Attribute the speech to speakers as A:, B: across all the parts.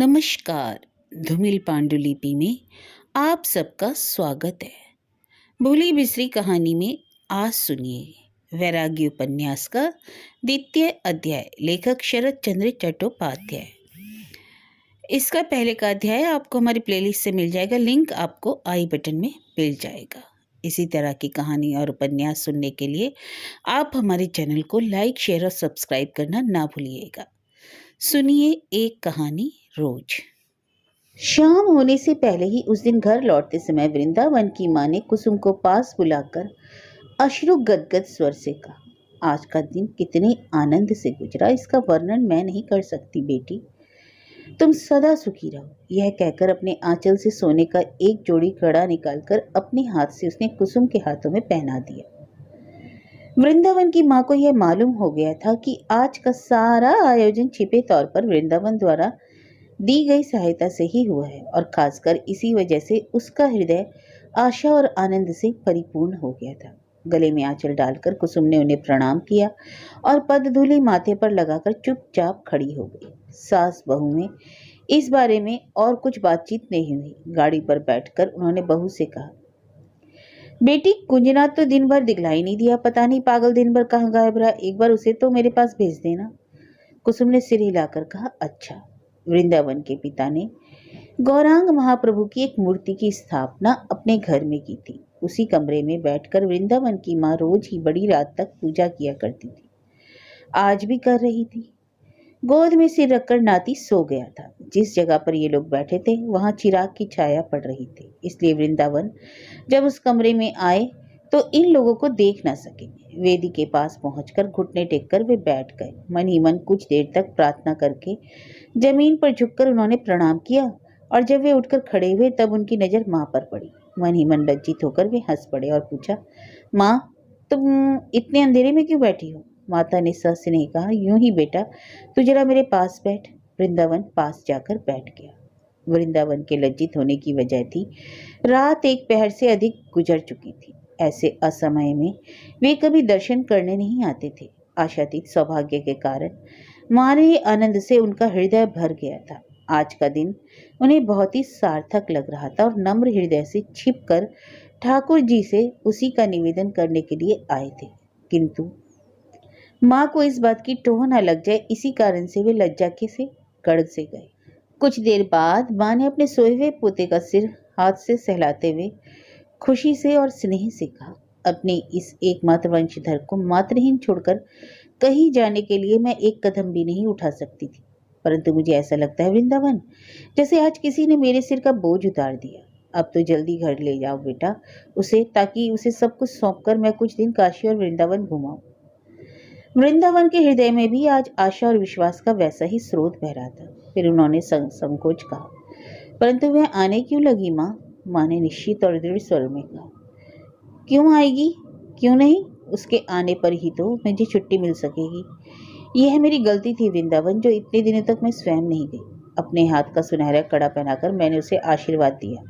A: नमस्कार। धूमिल पांडुलिपि में आप सबका स्वागत है। भूली बिसरी कहानी में आज सुनिए वैराग्य उपन्यास का द्वितीय अध्याय, लेखक शरद चंद्र चट्टोपाध्याय। इसका पहले का अध्याय आपको हमारी प्लेलिस्ट से मिल जाएगा, लिंक आपको आई बटन में मिल जाएगा। इसी तरह की कहानी और उपन्यास सुनने के लिए आप हमारे चैनल को लाइक, शेयर और सब्सक्राइब करना ना भूलिएगा। सुनिए एक कहानी रोज। शाम होने से पहले ही उस दिन घर लौटते समय वृंदावन की माँ ने कुसुम को पास बुलाकर अश्रु गदगद स्वर से कहा, आज का दिन कितने आनंद से गुजरा, इसका वर्णन मैं नहीं कर सकती बेटी। तुम सदा सुखी रहो। यह कहकर अपने आंचल से सोने का एक जोड़ी कड़ा निकालकर अपने हाथ से उसने कुसुम के हाथों में पहना दिया। वृंदावन की माँ को यह मालूम हो गया था कि आज का सारा आयोजन छिपे तौर पर वृंदावन द्वारा दी गई सहायता से ही हुआ है और खासकर इसी वजह से उसका हृदय आशा और आनंद से परिपूर्ण हो गया था। गले में आंचल डालकर कुसुम ने उन्हें प्रणाम किया और पदधूलि माथे पर लगाकर चुपचाप खड़ी हो गई। सास बहू में इस बारे में और कुछ बातचीत नहीं हुई। गाड़ी पर बैठकर उन्होंने बहू से कहा, बेटी कुंजना तो दिन भर दिखलाई नहीं दिया, पता नहीं पागल दिन भर कहाँ गायब रहा, एक बार उसे तो मेरे पास भेज देना। कुसुम ने सिर हिलाकर कहा, अच्छा। वृंदावन के पिता ने गौरांग महाप्रभु की एक मूर्ति की स्थापना अपने घर में की थी। उसी कमरे में बैठकर वृंदावन की माँ रोज ही बड़ी रात तक पूजा किया करती थी। आज भी कर रही थी। गोद में सिर रखकर नाती सो गया था। जिस जगह पर ये लोग बैठे थे वहां चिराग की छाया पड़ रही थी, इसलिए वृंदावन जब उस कमरे में आए तो इन लोगों को देख ना सके। वेदी के पास पहुंचकर घुटने टेककर वे बैठ गए। मन ही मन कुछ देर तक प्रार्थना करके जमीन पर झुककर उन्होंने प्रणाम किया और जब वे उठकर खड़े हुए तब उनकी नजर माँ पर पड़ी। मन ही मन लज्जित होकर वे हंस पड़े और पूछा, माँ तुम इतने अंधेरे में क्यों बैठी हो? माता ने सस्नेह कहा, यूं ही बेटा, तू जरा मेरे पास बैठ। वृंदावन पास जाकर बैठ गया। वृंदावन के लज्जित होने की वजह थी रात एक पहर से अधिक गुजर चुकी थी। ऐसे असमय में वे कभी दर्शन करने नहीं आते थे। आशातीत सौभाग्य के कारण मारे आनंद से उनका हृदय भर गया था। आज का दिन उन्हें बहुत ही सार्थक लग रहा था और नम्र हृदय से छिपकर ठाकुर जी से उसी का निवेदन करने के लिए आए थे। किंतु माँ को इस बात की टोह न लग जाए, इसी कारण से वे लज्जा के से गड़ से गए। कुछ देर बाद माँ ने अपने सोए हुए पोते का सिर हाथ से सहलाते हुए खुशी से और स्नेह से कहा, अपने इस एकमात्र वंशधर को मातृहीन छोड़कर कहीं जाने के लिए मैं एक कदम भी नहीं उठा सकती थी, परंतु मुझे ऐसा लगता है वृंदावन, जैसे आज किसी ने मेरे सिर का बोझ उतार दिया। अब तो जल्दी घर ले जाओ बेटा उसे, ताकि उसे सब कुछ सौंपकर मैं कुछ दिन काशी और वृंदावन घुमाऊं। वृंदावन के हृदय में भी आज आशा और विश्वास का वैसा ही स्रोत बह रहा था। फिर उन्होंने संकोच कहा, परंतु वह आने क्यों लगी माँ? माँ ने निश्चित और दृढ़ स्वर में कहा, क्यों आएगी, क्यों नहीं, उसके आने पर ही तो मुझे छुट्टी मिल सकेगी। यह मेरी गलती थी वृंदावन, जो इतने दिनों तक मैं स्वयं नहीं गई। अपने हाथ का सुनहरा कड़ा पहनाकर मैंने उसे आशीर्वाद दिया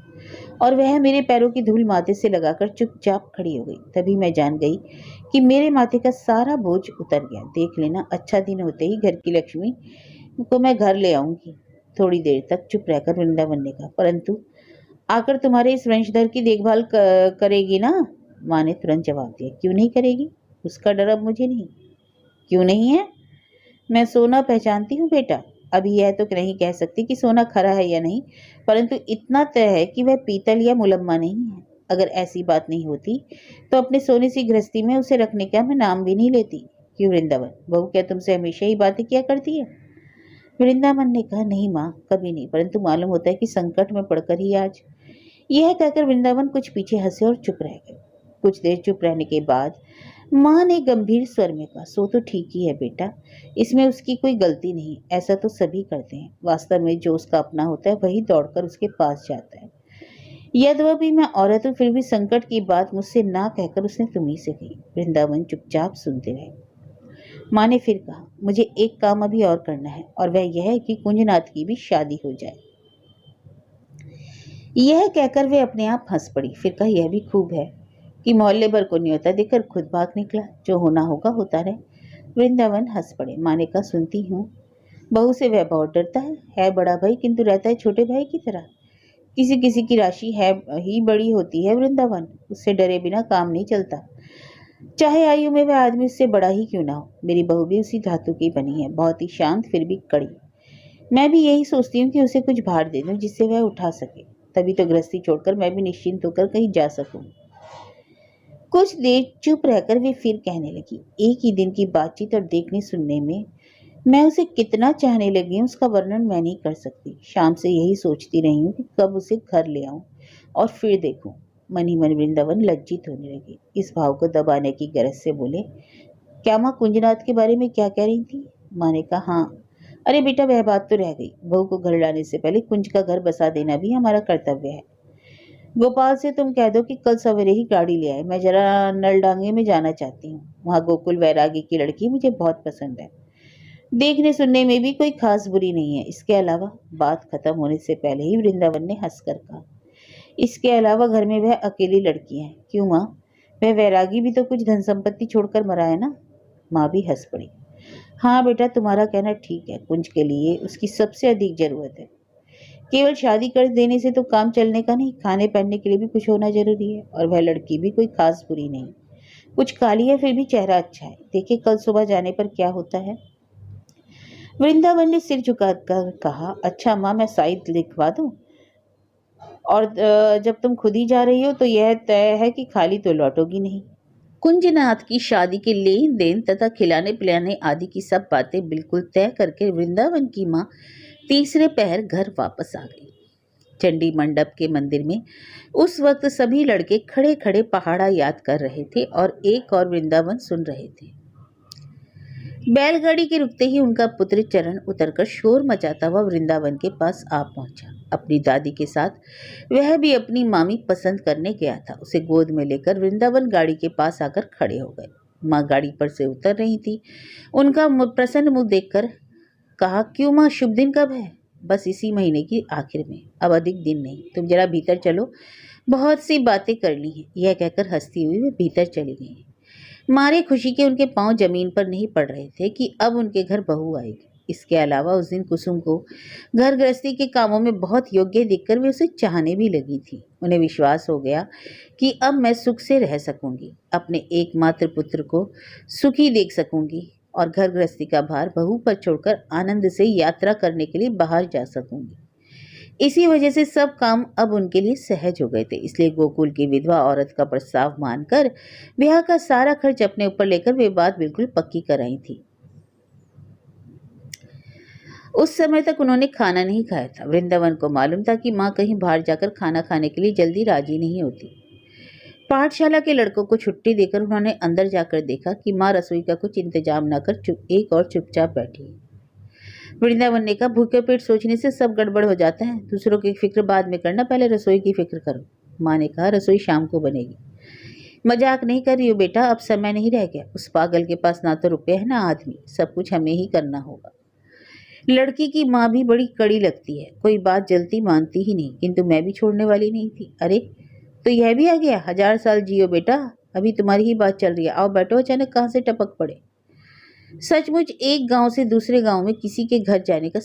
A: और वह मेरे पैरों की धूल माथे से लगाकर चुपचाप खड़ी हो गई। तभी मैं जान गई कि मेरे माथे का सारा बोझ उतर गया। देख लेना, अच्छा दिन होते ही घर की लक्ष्मी को मैं घर ले आऊंगी। थोड़ी देर तक चुप रहकर वृंदावन ने कहा, परंतु आकर तुम्हारे इस वंशधर की देखभाल करेगी ना? माँ ने तुरंत जवाब दिया, क्यों नहीं करेगी, उसका डर अब मुझे नहीं। क्यों नहीं है? मैं सोना पहचानती हूँ बेटा। अभी यह तो नहीं कह सकती कि सोना खरा है या नहीं, परंतु इतना तय है कि वह पीतल या मुलम्मा नहीं है। अगर ऐसी बात नहीं होती तो अपने सोने सी गृहस्थी में उसे रखने का मैं नाम भी नहीं लेती। क्यों वृंदावन, बहू क्या तुमसे हमेशा ही बातें किया करती है? वृंदावन ने कहा, नहीं माँ, कभी नहीं, परंतु मालूम होता है कि संकट में पड़कर ही आज। यह कहकर वृंदावन कुछ पीछे हंसे और चुप रह गए। कुछ देर चुप रहने के बाद माँ ने गंभीर स्वर में कहा, सो तो ठीक ही है बेटा, इसमें उसकी कोई गलती नहीं, ऐसा तो सभी करते हैं। वास्तव में जो उसका अपना होता है वही दौड़कर उसके पास जाता है। यद्यपि मैं औरत हूँ, फिर भी संकट की बात मुझसे ना कहकर उसने तुम्ही से कही। वृंदावन चुपचाप सुनते रहे। माँ ने फिर कहा, मुझे एक काम अभी और करना है, और वह यह है कि कुंजनाथ की भी शादी हो जाए। यह कहकर वे अपने आप हंस पड़ी। फिर कहा, यह भी खूब है कि मोहल्ले भर को न्योता देकर खुद भाग निकला। जो होना होगा होता रहे। वृंदावन हंस पड़े। माँ ने कहा, सुनती हूँ, बहू से वह बहुत डरता है बड़ा भाई किंतु रहता है छोटे भाई की तरह। किसी किसी की राशि है ही बड़ी होती है वृंदावन, उससे डरे बिना काम नहीं चलता, चाहे आयु में वह आदमी उससे बड़ा ही क्यों ना हो। मेरी बहू भी उसी धातु की बनी है, बहुत ही शांत फिर भी कड़ी। मैं भी यही सोचती हूँ कि उसे कुछ भार दे दूं जिससे वह उठा सके, तभी तो गृहस्थी छोड़कर मैं भी निश्चिंत होकर कहीं जा सकूं। कुछ देर चुप रहकर वे फिर कहने लगी, एक ही दिन की बातचीत और देखने सुनने में मैं उसे कितना चाहने लगी हूँ उसका वर्णन मैं नहीं कर सकती। शाम से यही सोचती रही हूँ कि कब उसे घर ले आऊं और फिर देखूं। मन ही मन वृंदावन लज्जित होने लगी। इस भाव को दबाने की गरज से बोले, क्या माँ कुंजनाथ के बारे में क्या कह रही थी? माँ ने कहा, हाँ, अरे बेटा वह बात तो रह गई, बहू को घर लाने से पहले कुंज का घर बसा देना भी हमारा कर्तव्य है। गोपाल से तुम कह दो कि कल सवेरे ही गाड़ी ले आए, मैं जरा नलडांगे में जाना चाहती हूँ। वहाँ गोकुल वैरागी की लड़की मुझे बहुत पसंद है, देखने सुनने में भी कोई खास बुरी नहीं है। इसके अलावा, बात खत्म होने से पहले ही वृंदावन ने हंसकर कहा, इसके अलावा घर में वह अकेली लड़की है। क्यों माँ, वह वैरागी भी तो कुछ धन संपत्ति छोड़कर मरा है ना? माँ भी हंस पड़ी। हाँ बेटा, तुम्हारा कहना ठीक है, कुंज के लिए उसकी सबसे अधिक जरूरत है। केवल शादी कर देने से तो काम चलने का नहीं, खाने पहनने के लिए भी कुछ होना जरूरी है। और वह लड़की भी कोई खास बुरी नहीं, कुछ काली है फिर भी चेहरा अच्छा है। देखिए कल सुबह जाने पर क्या होता है। वृंदावन ने सिर झुकाकर कहा, अच्छा माँ, मैं साइड लिखवा दूं? और जब तुम खुद ही जा रही हो तो यह तय है कि खाली तो लौटोगी नहीं। कुंजनाथ की शादी के लेन देन तथा खिलाने पिलाने आदि की सब बातें बिल्कुल तय करके वृंदावन की माँ तीसरे पहर घर वापस आ गई। चंडी मंडप के मंदिर में उस वक्त सभी लड़के खड़े खड़े पहाड़ा याद कर रहे थे और एक और वृंदावन सुन रहे थे। बैलगाड़ी के रुकते ही उनका पुत्र चरण उतरकर शोर मचाता हुआ वृंदावन के पास आ पहुंचा। अपनी दादी के साथ वह भी अपनी मामी पसंद करने गया था। उसे गोद में लेकर वृंदावन गाड़ी के पास आकर खड़े हो गए। माँ गाड़ी पर से उतर रही थी। उनका प्रसन्न मुंह देखकर कहा, क्यों माँ, शुभ दिन कब है? बस इसी महीने की आखिर में, अब अधिक दिन नहीं। तुम जरा भीतर चलो, बहुत सी बातें कर ली हैं। यह कहकर हंसती हुई वे भीतर चली गई। मारे खुशी के उनके पांव जमीन पर नहीं पड़ रहे थे कि अब उनके घर बहू आएगी। इसके अलावा उस दिन कुसुम को घर गृहस्थी के कामों में बहुत योग्य दिखकर वे उसे चाहने भी लगी थी। उन्हें विश्वास हो गया कि अब मैं सुख से रह सकूंगी, अपने एकमात्र पुत्र को सुखी देख सकूंगी और घर गृहस्थी का भार बहू पर छोड़कर आनंद से यात्रा करने के लिए बाहर जा सकूंगी। इसी वजह से सब काम अब उनके लिए सहज हो गए थे। इसलिए गोकुल की विधवा औरत का प्रस्ताव मानकर ब्याह का सारा खर्च अपने ऊपर लेकर वे बात बिल्कुल पक्की कराई थी। उस समय तक उन्होंने खाना नहीं खाया था। वृंदावन को मालूम था कि माँ कहीं बाहर जाकर खाना खाने के लिए जल्दी राजी नहीं होती। पाठशाला के लड़कों को छुट्टी देकर उन्होंने अंदर जाकर देखा कि माँ रसोई का कुछ इंतजाम न कर एक और चुपचाप बैठी है। वृंदावन ने कहा, भूखे पेट सोचने से सब गड़बड़ हो जाता है, दूसरों की फिक्र बाद में करना, पहले रसोई की फिक्र करो। माँ ने कहा, रसोई शाम को बनेगी। मजाक नहीं कर रही हो बेटा, अब समय नहीं रह गया। उस पागल के पास ना तो रुपये है ना आदमी, सब कुछ हमें ही करना होगा। लड़की की माँ भी बड़ी कड़ी लगती है, कोई बात जल्दी मानती ही नहीं, किंतु मैं भी छोड़ने वाली नहीं थी। अरे तो यह भी आ गया, 1000 साल जियो बेटा, अभी तुम्हारी ही बात चल रही है, आओ बैठो। अचानक कहाँ से टपक पड़े। सचमुच एक गांव से दूसरे गांव में किसी के घर जाने का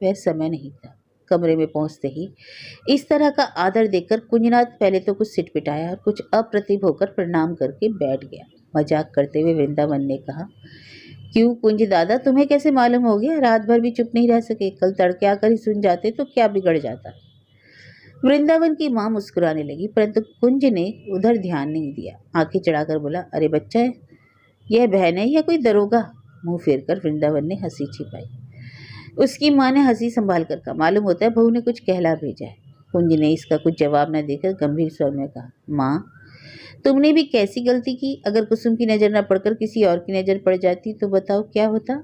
A: वह समय नहीं था। कमरे में पहुंचते ही इस तरह का आदर देखकर कुंजनाथ पहले तो कुछ सिटपिटाया और कुछ अप्रतिभ होकर प्रणाम करके बैठ गया। मजाक करते हुए वृंदावन ने कहा, क्यों कुंज दादा, तुम्हें कैसे मालूम हो गया? रात भर भी चुप नहीं रह सके, कल तड़के आकर ही सुन जाते तो क्या बिगड़ जाता। वृंदावन की माँ मुस्कुराने लगी, परंतु कुंज ने उधर ध्यान नहीं दिया। आंखें चढ़ाकर बोला, अरे बच्चा है, यह बहन है या कोई दरोगा? मुंह फेरकर वृंदावन ने हंसी छिपाई। उसकी माँ ने हंसी संभाल कर कहा, मालूम होता है बहू ने कुछ कहला भेजा है। कुंज ने इसका कुछ जवाब न देकर गंभीर स्वर में कहा, माँ तुमने भी कैसी गलती की? अगर कुसुम की नजर न पड़कर किसी और की नजर पड़ जाती तो बताओ क्या होता?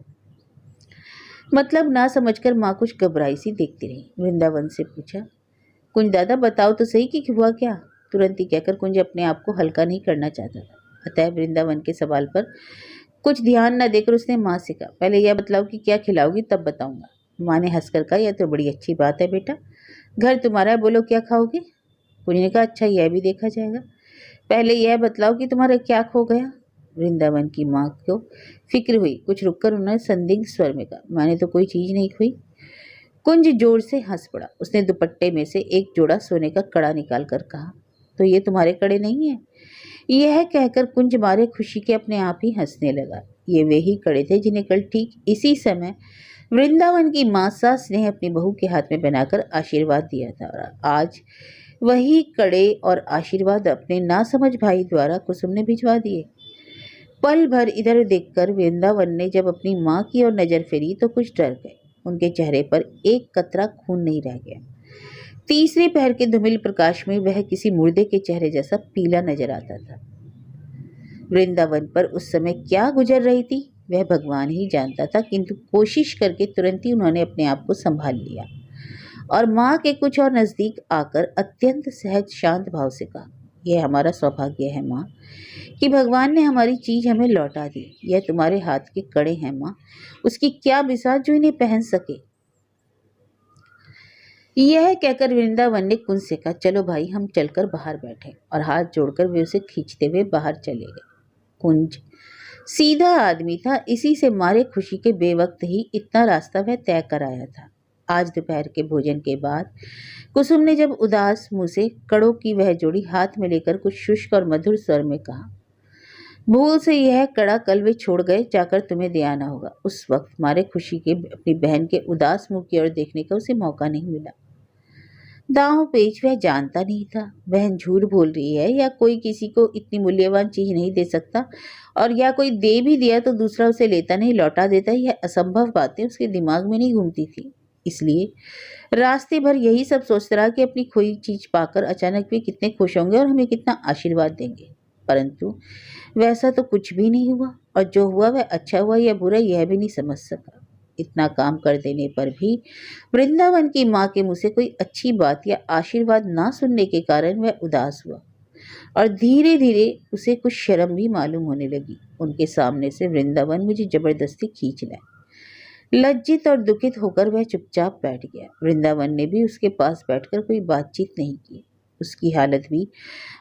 A: मतलब ना समझकर माँ कुछ घबराई सी देखती रही। वृंदावन से पूछा, कुंज दादा बताओ तो सही कि हुआ क्या? तुरंत ही कहकर कुंज अपने आप को हल्का नहीं करना चाहता था। अतः वृंदावन के सवाल पर कुछ ध्यान न देकर उसने माँ से कहा, पहले यह बतलाओ कि क्या खिलाओगी, तब बताऊंगा। माँ ने हंसकर कहा, यह तो बड़ी अच्छी बात है बेटा, घर तुम्हारा है, बोलो क्या खाओगे? कुंज ने कहा, अच्छा यह भी देखा जाएगा, पहले यह बतलाओ कि तुम्हारा क्या खो गया। वृंदावन की माँ को फिक्र हुई। कुछ रुककर उन्होंने संदिग्ध स्वर में कहा, मैंने तो कोई चीज नहीं खोई। कुंज जोर से हंस पड़ा। उसने दुपट्टे में से एक जोड़ा सोने का कड़ा निकाल कर कहा, तो ये तुम्हारे कड़े नहीं है? यह कहकर कुंज मारे खुशी के अपने आप ही हंसने लगा। ये वे ही कड़े थे जिन्हें कल ठीक इसी समय वृंदावन की माँ सास ने अपनी बहू के हाथ में बनाकर आशीर्वाद दिया था, और आज वही कड़े और आशीर्वाद अपने नासमझ भाई द्वारा कुसुम ने भिजवा दिए। पल भर इधर देखकर वृंदावन ने जब अपनी माँ की ओर नजर फेरी तो कुछ डर गए। उनके चेहरे पर एक कतरा खून नहीं रह गया। तीसरे पहर के धुमिल प्रकाश में वह किसी मुर्दे के चेहरे जैसा पीला नजर आता था। वृंदावन पर उस समय क्या गुजर रही थी वह भगवान ही जानता था, किंतु कोशिश करके तुरंत ही उन्होंने अपने आप को संभाल लिया और माँ के कुछ और नजदीक आकर अत्यंत सहज शांत भाव से कहा, यह हमारा सौभाग्य है माँ कि भगवान ने हमारी चीज हमें लौटा दी। यह तुम्हारे हाथ के कड़े हैं माँ, उसकी क्या बिसात जो इन्हें पहन सके। यह कहकर वृंदावन ने कुंज से कहा, चलो भाई हम चलकर बाहर बैठे, और हाथ जोड़कर वे उसे खींचते हुए बाहर चले गए। कुंज सीधा आदमी था, इसी से मारे खुशी के बेवक्त ही इतना रास्ता वह तय कर आया था। आज दोपहर के भोजन के बाद कुसुम ने जब उदास मुंह से कड़ों की वह जोड़ी हाथ में लेकर कुछ शुष्क और मधुर स्वर में कहा, भूल से यह कड़ा कल वे छोड़ गए, जाकर तुम्हें दे आना होगा। उस वक्त मारे खुशी के अपनी बहन के उदास मुंह की ओर देखने का उसे मौका नहीं मिला। दांव पेच वह जानता नहीं था, बहन झूठ बोल रही है या कोई किसी को इतनी मूल्यवान चीज नहीं दे सकता, और या कोई दे भी दिया तो दूसरा उसे लेता नहीं लौटा देता। यह असंभव बातें उसके दिमाग में नहीं घूमती थी। इसलिए रास्ते भर यही सब सोचता रहा कि अपनी खोई चीज पाकर अचानक वे कितने खुश होंगे और हमें कितना आशीर्वाद देंगे। परंतु वैसा तो कुछ भी नहीं हुआ, और जो हुआ वह अच्छा हुआ या बुरा यह भी नहीं समझ सका। इतना काम कर देने पर भी वृंदावन की माँ के मुंह से कोई अच्छी बात या आशीर्वाद ना सुनने के कारण वह उदास हुआ, और धीरे धीरे उसे कुछ शर्म भी मालूम होने लगी। उनके सामने से वृंदावन मुझे जबरदस्ती खींच लाए। लज्जित और दुखित होकर वह चुपचाप बैठ गया। वृंदावन ने भी उसके पास बैठकर कोई बातचीत नहीं की। उसकी हालत भी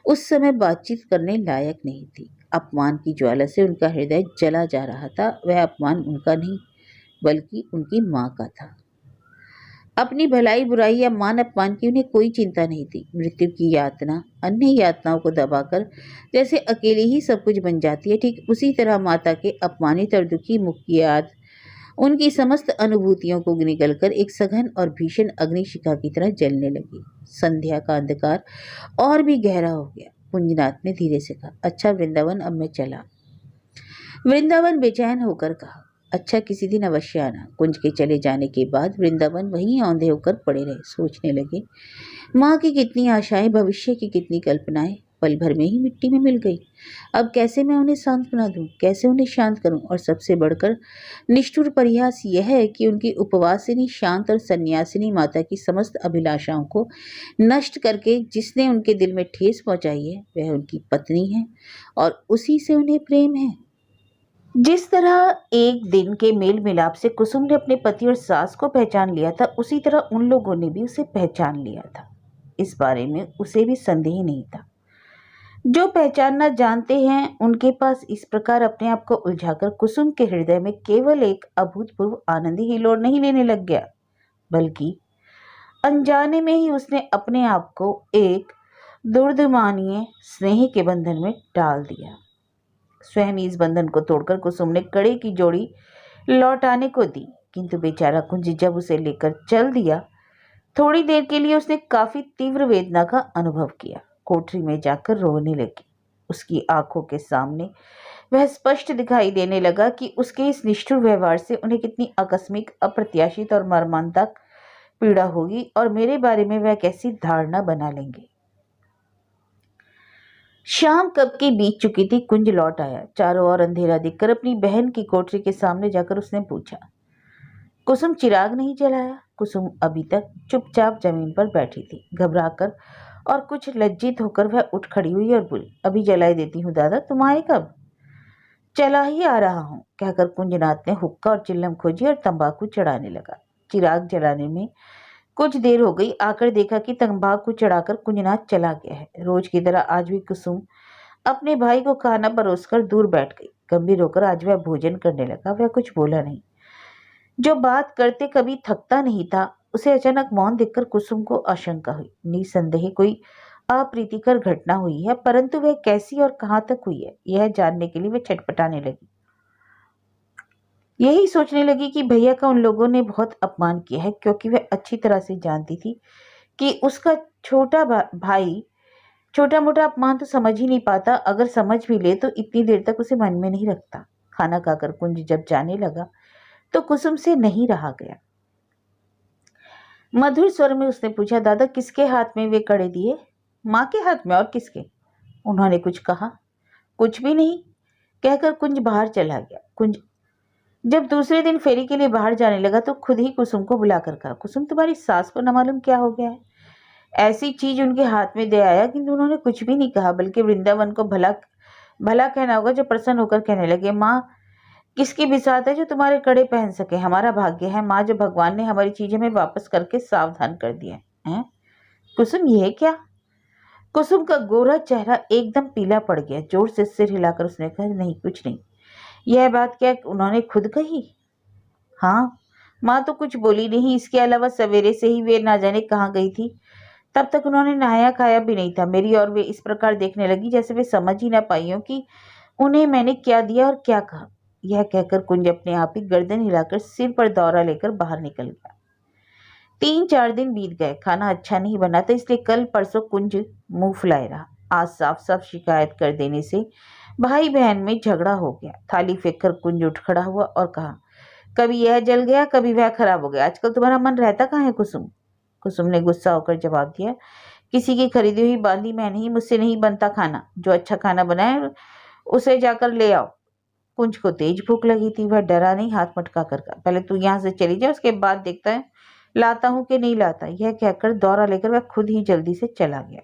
A: उस समय बातचीत करने लायक नहीं थी। अपमान की ज्वाला से उनका हृदय जला जा रहा था। वह अपमान उनका नहीं बल्कि उनकी माँ का था। अपनी भलाई बुराई या मान अपमान की उन्हें कोई चिंता नहीं थी। मृत्यु की यातना अन्य यातनाओं को दबाकर जैसे अकेले ही सब कुछ बन जाती है, ठीक उसी तरह माता के अपमानित और दुखी मुख की याद उनकी समस्त अनुभूतियों को निगलकर एक सघन और भीषण अग्निशिखा की तरह जलने लगी। संध्या का अंधकार और भी गहरा हो गया। पुंजनाथ ने धीरे से कहा, अच्छा वृंदावन, अब मैं चला। वृंदावन बेचैन होकर कहा, अच्छा किसी दिन अवश्य आना। कुंज के चले जाने के बाद वृंदावन वहीं औंधे होकर पड़े रहे। सोचने लगे, माँ की कितनी आशाएं, भविष्य की कितनी कल्पनाएं पल भर में ही मिट्टी में मिल गई। अब कैसे मैं उन्हें सांत्वना दूं, कैसे उन्हें शांत करूं। और सबसे बढ़कर निष्ठुर परिहास यह है कि उनकी उपवासिनी शांत और सन्यासिनी माता की समस्त अभिलाषाओं को नष्ट करके जिसने उनके दिल में ठेस पहुंचाई है वह उनकी पत्नी है, और उसी से उन्हें प्रेम है। जिस तरह एक दिन के मेल मिलाप से कुसुम ने अपने पति और सास को पहचान लिया था, उसी तरह उन लोगों ने भी उसे पहचान लिया था। इस बारे में उसे भी संदेह नहीं था। जो पहचानना जानते हैं उनके पास इस प्रकार अपने आप को उलझाकर कुसुम के हृदय में केवल एक अभूतपूर्व आनंद ही लोड नहीं लेने लग गया, बल्कि अनजाने में ही उसने अपने आप को एक दुर्दमानीय स्नेह के बंधन में डाल दिया। स्वयं इस बंधन को तोड़कर कुसुम ने कड़े की जोड़ी लौटाने को दी, किंतु बेचारा कुंज जब उसे लेकर चल दिया, थोड़ी देर के लिए उसने काफी तीव्र वेदना का अनुभव किया। कोठरी में जाकर रोने लगी। उसकी आंखों के सामने वह स्पष्ट दिखाई देने लगा कि उसके इस निष्ठुर व्यवहार से उन्हें कितनी आकस्मिक, अप्रत्याशित और मर्मांतक पीड़ा होगी, और मेरे बारे में वह कैसी धारणा बना लेंगे। शाम कब की बीत चुकी थी। कुंज लौट आया। चारों ओर अंधेरा देखकर अपनी बहन की कोठरी के सामने जाकर उसने पूछा, कुसुम चिराग नहीं जलाया? कुसुम अभी तक चुपचाप जमीन पर बैठी थी। घबराकर और कुछ लज्जित होकर वह उठ खड़ी हुई और बोली, अभी जलाई देती हूँ दादा, तुम आए कब? चला ही आ रहा हूँ, कहकर कुंजनाथ ने हुक्का और चिल्लम खोजी और तंबाकू चढ़ाने लगा। चिराग जलाने में कुछ देर हो गई। आकर देखा कि तंबाकू चढ़ाकर कुंजनाथ चला गया है। रोज की तरह आज भी कुसुम अपने भाई को खाना परोसकर दूर बैठ गई। गंभीर होकर आज वह भोजन करने लगा। वह कुछ बोला नहीं। जो बात करते कभी थकता नहीं था, उसे अचानक मौन देखकर कुसुम को आशंका हुई। निसंदेह कोई अप्रीतिकर घटना हुई है, परंतु वह कैसी और कहां तक हुई है, यह जानने के लिए वह छटपटाने लगी। यही सोचने लगी कि भैया का उन लोगों ने बहुत अपमान किया है, क्योंकि वह अच्छी तरह से जानती थी कि उसका छोटा भाई छोटा मोटा अपमान तो समझ ही नहीं पाता, अगर समझ भी ले तो इतनी देर तक उसे मन में नहीं रखता। खाना खाकर कुंज जब जाने लगा तो कुसुम से नहीं रहा गया। मधुर स्वर में उसने पूछा, दादा किसके हाथ में वे कड़े दिए? माँ के हाथ में। और किसके? उन्होंने कुछ कहा? कुछ भी नहीं, कहकर कुंज बाहर चला गया। कुंज जब दूसरे दिन फेरी के लिए बाहर जाने लगा तो खुद ही कुसुम को बुलाकर कहा, कुसुम तुम्हारी सास को न मालूम क्या हो गया है। ऐसी चीज उनके हाथ में दे आया, किंतु उन्होंने कुछ भी नहीं कहा, बल्कि वृंदावन को भला भला कहना होगा, जो प्रसन्न होकर कहने लगे, माँ किसकी बिसात है जो तुम्हारे कड़े पहन सके। हमारा भाग्य है माँ, जो भगवान ने हमारी चीजें में वापस करके सावधान कर दिया है। कुसुम ये क्या? कुसुम का गोरा चेहरा एकदम पीला पड़ गया। जोर से सिर हिलाकर उसने कहा, नहीं कुछ नहीं। यह बात क्या उन्होंने खुद कही? हाँ, माँ तो कुछ बोली नहीं। इसके अलावा सवेरे से ही वे ना जाने कहाँ गई थी। तब तक उन्होंने नहाया खाया भी नहीं था। मेरी और वे इस प्रकार देखने लगी जैसे वे समझ ही ना पाई हो कि उन्हें मैंने क्या दिया और क्या कहा। यह कहकर कुंज अपने आप ही गर्दन हिलाकर सिर पर दौरा लेकर बाहर निकल गया। 3-4 दिन बीत गए। खाना अच्छा नहीं बना था, इसलिए कल परसों कुंज मुंह फुलाए रहा। आज साफ साफ शिकायत कर देने से भाई बहन में झगड़ा हो गया। थाली फेंक कर कुंज उठ खड़ा हुआ और कहा, कभी यह जल गया, कभी वह खराब हो गया। आजकल तुम्हारा मन रहता कहाँ है कुसुम? कुसुम ने गुस्सा होकर जवाब दिया, किसी की खरीदी हुई बांधी मैं नहीं, मुझसे नहीं बनता खाना। जो अच्छा खाना बनाए उसे जाकर ले आओ। कुंज को तेज भूख लगी थी। वह डरा नहीं, हाथ मटका कर कहा, पहले तू यहाँ से चली जा, उसके बाद देखता है लाता हूँ कि नहीं लाता। यह कहकर दौरा लेकर वह खुद ही जल्दी से चला गया।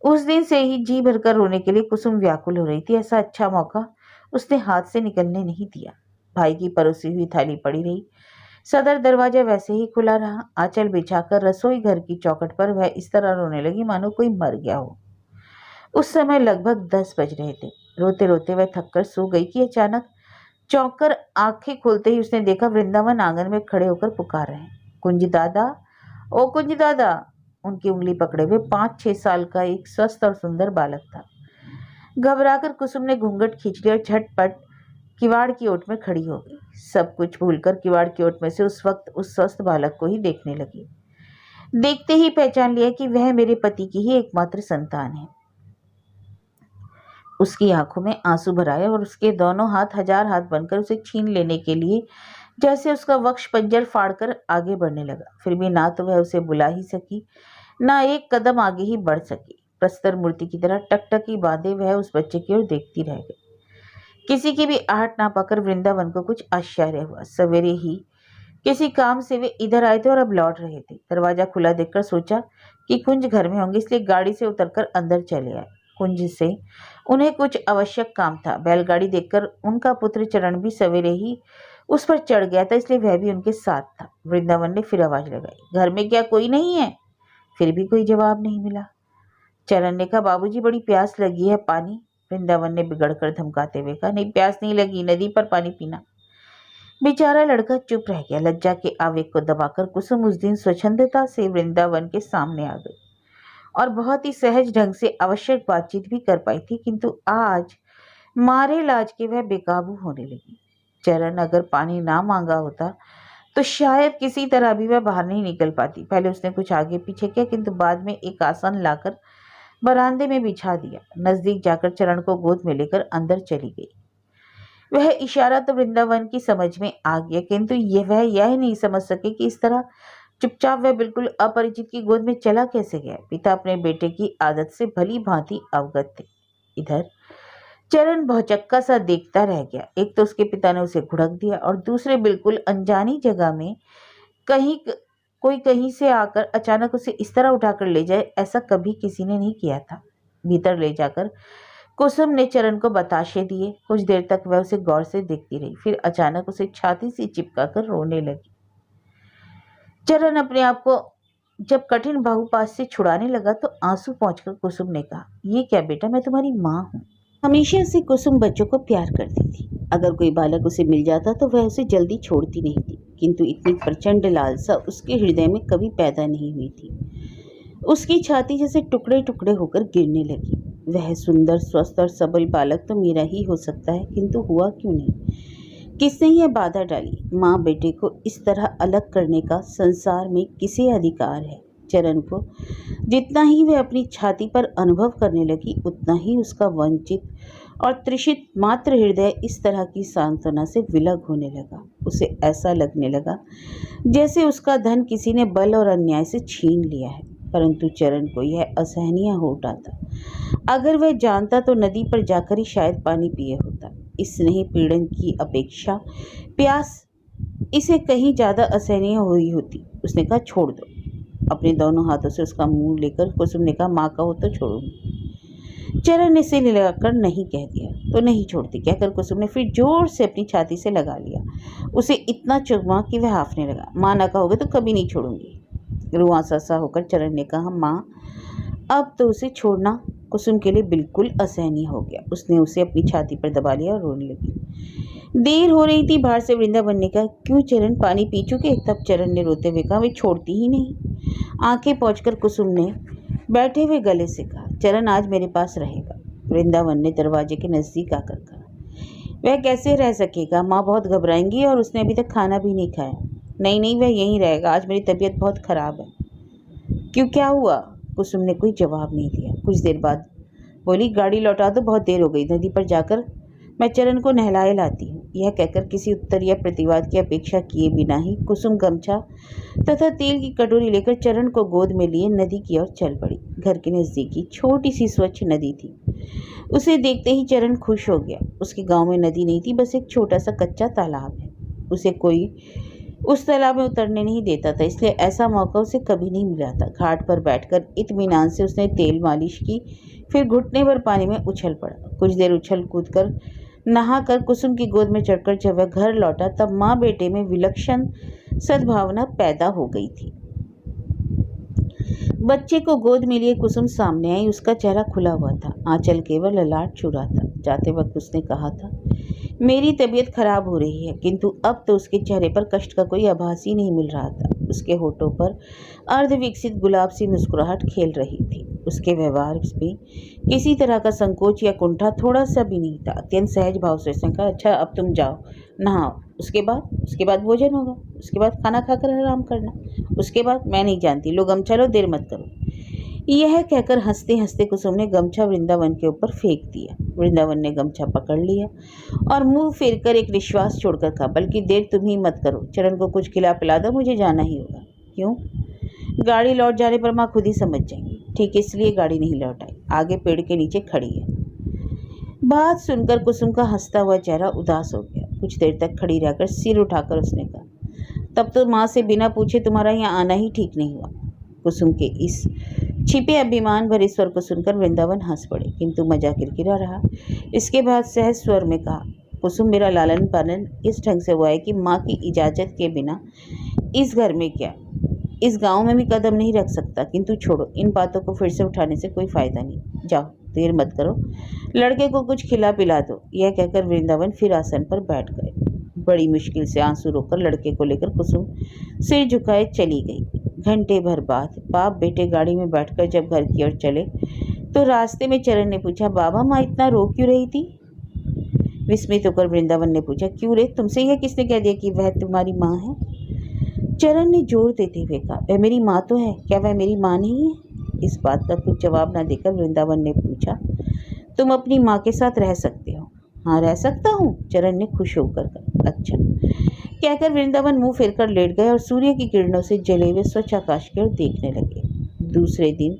A: उस दिन से ही जी भरकर रोने के लिए कुसुम व्याकुल हो रही थी। ऐसा अच्छा मौका उसने हाथ से निकलने नहीं दिया। भाई की परोसी हुई थाली पड़ी रही। सदर दरवाजा वैसे ही खुला रहा। आंचल बिछाकर रसोई घर की चौखट पर वह इस तरह रोने लगी मानो कोई मर गया हो। उस समय लगभग 10 बज रहे थे। रोते रोते वह थककर सो गई कि अचानक चौंक कर आंखें खोलते ही उसने देखा वृंदावन आंगन में खड़े होकर पुकार रहे हैं, कुंज दादा, ओ कुंज दादा। उनकी उंगली पकड़े हुए 5-6 साल का एक स्वस्थ और सुंदर बालक था। घबराकर कुसुम ने घूंघट खींच लिया और झटपट किवाड़ की ओट में खड़ी हो गई। सब कुछ भूलकर किवाड़ की ओट में से उस वक्त उस स्वस्थ बालक को ही देखने लगी। देखते ही पहचान लिया कि वह मेरे पति की ही एकमात्र संतान है। उसकी आंखों में आंसू भर आए और उसके दोनों हाथ 1000 हाथ बनकर उसे छीन लेने के लिए जैसे उसका वक्ष पंजर फाड़कर आगे बढ़ने लगा। फिर भी ना तो वह उसे बुला ही सकी, ना एक कदम आगे ही बढ़ सकी। प्रस्तर मूर्ति की तरह टकटकी बांधे वह उस बच्चे की ओर देखती रह गई। किसी की भी आहट ना पाकर वृंदावन को कुछ आश्चर्य हुआ। सवेरे ही किसी काम से वे इधर आए थे और अब लौट रहे थे। दरवाजा खुला देखकर सोचा कि कुंज घर में होंगे, इसलिए गाड़ी से उतरकर अंदर चले आए। कुंज से उन्हें कुछ आवश्यक काम था। बैलगाड़ी देखकर उनका पुत्र चरण भी सवेरे ही उस पर चढ़ गया था, इसलिए वह भी उनके साथ था। वृंदावन ने फिर आवाज लगाई, घर में क्या कोई नहीं है? फिर भी कोई जवाब नहीं मिला। चरण ने कहा, बाबूजी बड़ी प्यास लगी है, पानी। वृंदावन ने बिगड़कर धमकाते हुए कहा, नहीं प्यास नहीं लगी, नदी पर पानी पीना। बेचारा लड़का चुप रह गया। लज्जा के आवेग को दबाकर कुसुम उस दिन स्वच्छंदता से वृंदावन के सामने आ गई और बहुत ही सहज ढंग से आवश्यक बातचीत भी कर पाई थी, किंतु आज मारे लाज के वह बेकाबू होने लगी। चरण अगर पानी ना मांगा होता तो शायद किसी तरह भी वह बाहर नहीं निकल पाती। पहले उसने कुछ आगे पीछे किया, किंतु बाद में एक आसन लाकर बरामदे में बिछा दिया। नजदीक जाकर चरण को गोद में लेकर अंदर चली गई। वह इशारा तो वृंदावन की समझ में आ गया, किंतु वह यह नहीं समझ सके कि इस तरह चुपचाप वह बिल्कुल अपरिचित की गोद में चला कैसे गया। पिता अपने बेटे की आदत से भली भांति अवगत थे। इधर चरण भौचक्का सा देखता रह गया। एक तो उसके पिता ने उसे घुड़क दिया और दूसरे बिल्कुल अनजानी जगह में कोई कहीं से आकर अचानक उसे इस तरह उठाकर ले जाए, ऐसा कभी किसी ने नहीं किया था। भीतर ले जाकर कुसुम ने चरण को बताशे दिए। कुछ देर तक वह उसे गौर से देखती रही, फिर अचानक उसे छाती से चिपका कर रोने लगी। चरण अपने आप को जब कठिन बाहुपाश से छुड़ाने लगा तो आंसू पहुंचकर कुसुम ने कहा, ये क्या बेटा, मैं तुम्हारी माँ हूँ। हमेशा से कुसुम बच्चों को प्यार करती थी। अगर कोई बालक उसे मिल जाता तो वह उसे जल्दी छोड़ती नहीं थी, किंतु इतनी प्रचंड लालसा उसके हृदय में कभी पैदा नहीं हुई थी। उसकी छाती जैसे टुकड़े टुकड़े होकर गिरने लगी। वह सुंदर, स्वस्थ और सबल बालक तो मेरा ही हो सकता है, किंतु हुआ क्यों नहीं? किसने यह बाधा डाली? माँ बेटे को इस तरह अलग करने का संसार में किसे अधिकार है? चरण को जितना ही वह अपनी छाती पर अनुभव करने लगी, उतना ही उसका वंचित और त्रिषित मात्र हृदय इस तरह की सांत्वना से विलग होने लगा। उसे ऐसा लगने लगा जैसे उसका धन किसी ने बल और अन्याय से छीन लिया है। परंतु चरण को यह असहनीय हो उठा था। अगर वह जानता तो नदी पर जाकर ही शायद पानी पिए होता। इस स्नेह पीड़न की अपेक्षा प्यास इसे कहीं ज्यादा असहनीय हुई होती। उसने कहा, छोड़ दो। अपने दोनों हाथों से उसका मुंह लेकर कुसुम ने कहा, माँ कहो तो छोड़ूंगी। चरण ने सिर हिलाकर नहीं कह दिया। तो नहीं छोड़ती, कहकर कुसुम ने फिर जोर से अपनी छाती से लगा लिया। उसे इतना चुभा कि वह हाफने लगा। माँ ना कहोगे तो कभी नहीं छोड़ूंगी। रुआंसा सा होकर चरण ने कहा, माँ अब तो उसे छोड़ना कुसुम के लिए बिल्कुल असहनीय हो गया। उसने उसे अपनी छाती पर दबा लिया और रोने लगी। देर हो रही थी। बाहर से वृंदावन ने कहा, क्यों चरण, पानी पी चुके? तब चरण ने रोते हुए कहा, वे छोड़ती ही नहीं। आंखें पहुंचकर कुसुम ने बैठे हुए गले से कहा, चरण आज मेरे पास रहेगा। वृंदावन ने दरवाजे के नजदीक आकर कहा, वह कैसे रह सकेगा? माँ बहुत घबराएंगी और उसने अभी तक खाना भी नहीं खाया। नहीं नहीं, वह यहीं रहेगा। आज मेरी तबीयत बहुत खराब है। क्यों, क्या हुआ? कुसुम ने कोई जवाब नहीं दिया। कुछ देर बाद बोली, गाड़ी लौटा दो, बहुत देर हो गई। नदी पर जाकर मैं चरण को नहलाए लाती हूँ। यह कहकर किसी उत्तर या प्रतिवाद की अपेक्षा किए बिना ही कुसुम गमछा तथा तेल की कटोरी लेकर चरण को गोद में लिए नदी की ओर चल पड़ी। घर के नजदीक ही छोटी सी स्वच्छ नदी थी। उसे देखते ही चरण खुश हो गया। उसके गांव में नदी नहीं थी, बस एक छोटा सा कच्चा तालाब है। उसे कोई उस तालाब में उतरने नहीं देता था, इसलिए ऐसा मौका उसे कभी नहीं मिला था। घाट पर बैठकर इत्मीनान से उसने तेल मालिश की, फिर घुटने भर पानी में उछल पड़ा। कुछ देर उछल कूद कर नहाकर कुसुम की गोद में चढ़कर जब वह घर लौटा, तब माँ बेटे में विलक्षण सद्भावना पैदा हो गई थी। बच्चे को गोद में लिए कुसुम सामने आई। उसका चेहरा खुला हुआ था, आंचल केवल ललाट छुरा था। जाते वक्त उसने कहा था, मेरी तबीयत खराब हो रही है, किंतु अब तो उसके चेहरे पर कष्ट का कोई आभास ही नहीं मिल रहा था। उसके होठों पर अर्धविकसित गुलाब सी मुस्कुराहट खेल रही थी। उसके व्यवहार में किसी तरह का संकोच या कुंठा थोड़ा सा भी नहीं था। अत्यंत सहज भाव से उसने कहा, अच्छा अब तुम जाओ, नहाओ, उसके बाद भोजन होगा, उसके बाद खाना खाकर आराम करना, उसके बाद मैं नहीं जानती, लो गमछा लो, देर मत करो। यह कहकर हंसते हंसते कुसुम ने गमछा वृंदावन के ऊपर फेंक दिया। वृंदावन ने गमछा पकड़ लिया और मुंह फेर कर एक निश्वास छोड़कर कहा, बल्कि देर तुम ही मत करो, चरण को कुछ खिला पिला दो, मुझे जाना ही होगा। क्यों? गाड़ी लौट जाने पर माँ खुद ही समझ जाएंगी। ठीक इसलिए गाड़ी नहीं लौट आई, आगे पेड़ के नीचे खड़ी है। बात सुनकर कुसुम का हंसता हुआ चेहरा उदास हो गया। कुछ देर तक खड़ी रहकर सिर उठाकर उसने कहा, तब तो माँ से बिना पूछे तुम्हारा यहाँ आना ही ठीक नहीं हुआ। कुसुम के इस छिपे अभिमान भरे स्वर को सुनकर वृंदावन हंस पड़े, किंतु मजा किरकिरा रहा। इसके बाद सहज स्वर में कहा, कुसुम मेरा लालन पालन इस ढंग से हुआ है कि माँ की इजाजत के बिना इस घर में क्या, इस गांव में भी कदम नहीं रख सकता। किंतु छोड़ो, इन बातों को फिर से उठाने से कोई फायदा नहीं। जाओ, देर मत करो, लड़के को कुछ खिला पिला दो। यह कहकर वृंदावन फिर आसन पर बैठ गए। बड़ी मुश्किल से आंसू रोककर लड़के को लेकर कुसुम सिर झुकाए चली गई। घंटे भर बाद बाप बेटे गाड़ी में बैठकर जब घर की ओर चले तो रास्ते में चरण ने पूछा, बाबा माँ इतना रो क्यों रही थी? विस्मित होकर वृंदावन ने पूछा, क्यों रे, तुमसे यह किसने कह दिया कि वह तुम्हारी माँ है? चरण ने जोर देते हुए कहा, वह मेरी माँ तो है, क्या वह मेरी माँ नहीं है? इस बात का कुछ जवाब न देकर वृंदावन ने पूछा, तुम अपनी माँ के साथ रह सकते हो? हाँ, रह सकता हूँ, चरण ने खुश होकर कहा। अच्छा, कहकर वृंदावन मुंह फेरकर लेट गए और सूर्य की किरणों से जले हुए स्वच्छ आकाश की ओर देखने लगे। दूसरे दिन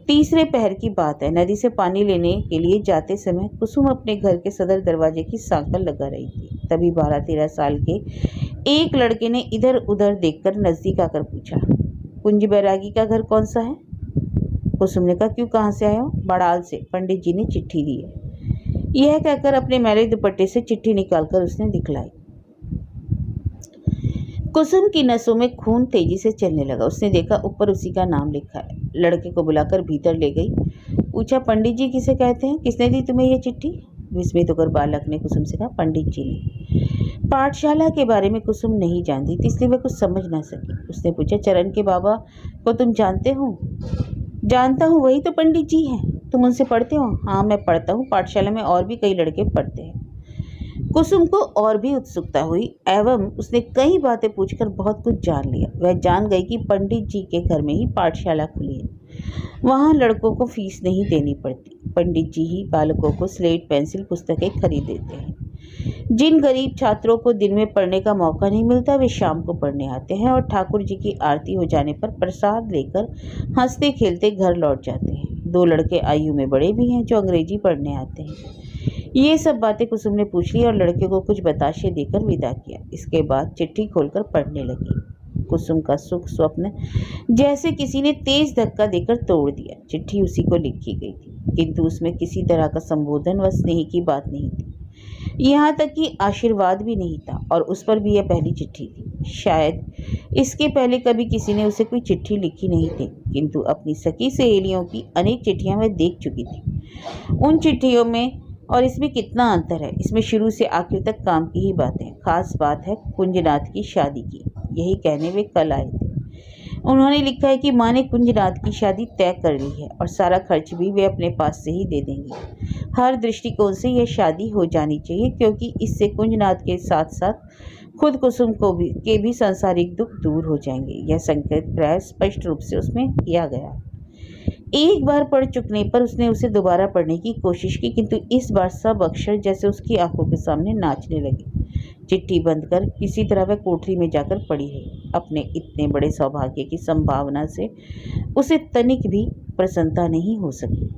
A: तीसरे पहर की बात है। नदी से पानी लेने के लिए जाते समय कुसुम अपने घर के सदर दरवाजे की सांकल लगा रही थी। तभी 12-13 साल के एक लड़के ने इधर उधर देखकर नजदीक आकर पूछा, कुंज बैरागी का घर कौन सा है? कुसुम ने कहा, क्यों, कहाँ से आए हो? बड़ाल से, पंडित जी ने चिट्ठी दी है। यह कहकर अपने मैले दुपट्टे से चिट्ठी निकालकर उसने दिखलाई। कुसुम की नसों में खून तेजी से चलने लगा। उसने देखा ऊपर उसी का नाम लिखा है। लड़के को बुलाकर भीतर ले गई। पूछा, पंडित जी किसे कहते हैं? किसने दी तुम्हें ये चिट्ठी? विस्मित होकर बालक ने कुसुम से कहा, पंडित जी ने। पाठशाला के बारे में कुसुम नहीं जानती थी, इसलिए वह कुछ समझ ना सकी। उसने पूछा, चरण के बाबा को तुम जानते हो? जानता हूँ, वही तो पंडित जी हैं। तुम उनसे पढ़ते हो? हाँ, मैं पढ़ता हूँ। पाठशाला में और भी कई लड़के पढ़ते हैं। कुसुम को और भी उत्सुकता हुई एवं उसने कई बातें पूछकर बहुत कुछ जान लिया। वह जान गई कि पंडित जी के घर में ही पाठशाला खुली है। वहाँ लड़कों को फीस नहीं देनी पड़ती। पंडित जी ही बालकों को स्लेट, पेंसिल, पुस्तकें खरीद देते हैं। जिन गरीब छात्रों को दिन में पढ़ने का मौका नहीं मिलता, वे शाम को पढ़ने आते हैं और ठाकुर जी की आरती हो जाने पर प्रसाद लेकर हंसते खेलते घर लौट जाते हैं। 2 लड़के आयु में बड़े भी हैं जो अंग्रेजी पढ़ने आते हैं। ये सब बातें कुसुम ने पूछ ली और लड़के को कुछ बताशे देकर विदा किया। इसके बाद चिट्ठी खोलकर पढ़ने लगी। कुसुम का सुख स्वप्न जैसे किसी ने तेज धक्का देकर तोड़ दिया। चिट्ठी उसी को लिखी गई थी, किंतु उसमें किसी तरह का संबोधन व स्नेह की बात नहीं थी। यहाँ तक कि आशीर्वाद भी नहीं था, और उस पर भी यह पहली चिट्ठी थी। शायद इसके पहले कभी किसी ने उसे कोई चिट्ठी लिखी नहीं थी, किंतु अपनी सखी सहेलियों की अनेक चिट्ठियां वह देख चुकी थी। उन चिट्ठियों में और इसमें कितना अंतर है। इसमें शुरू से आखिर तक काम की ही बातें। खास बात है कुंजनाथ की शादी की। यही कहने वे कल आए थे। उन्होंने लिखा है कि माँ ने कुंजनाथ की शादी तय कर ली है और सारा खर्च भी वे अपने पास से ही दे देंगे। हर दृष्टिकोण से यह शादी हो जानी चाहिए, क्योंकि इससे कुंजनाथ के साथ साथ खुद कुसुम को भी सांसारिक दुख दूर हो जाएंगे। यह संकेत प्राय स्पष्ट रूप से उसमें किया गया। एक बार पढ़ चुकने पर उसने उसे दोबारा पढ़ने की कोशिश की, किंतु इस बार सब अक्षर जैसे उसकी आंखों के सामने नाचने लगे। चिट्ठी बंद कर किसी तरह वह कोठरी में जाकर पड़ी रही। अपने इतने बड़े सौभाग्य की संभावना से उसे तनिक भी प्रसन्नता नहीं हो सकी।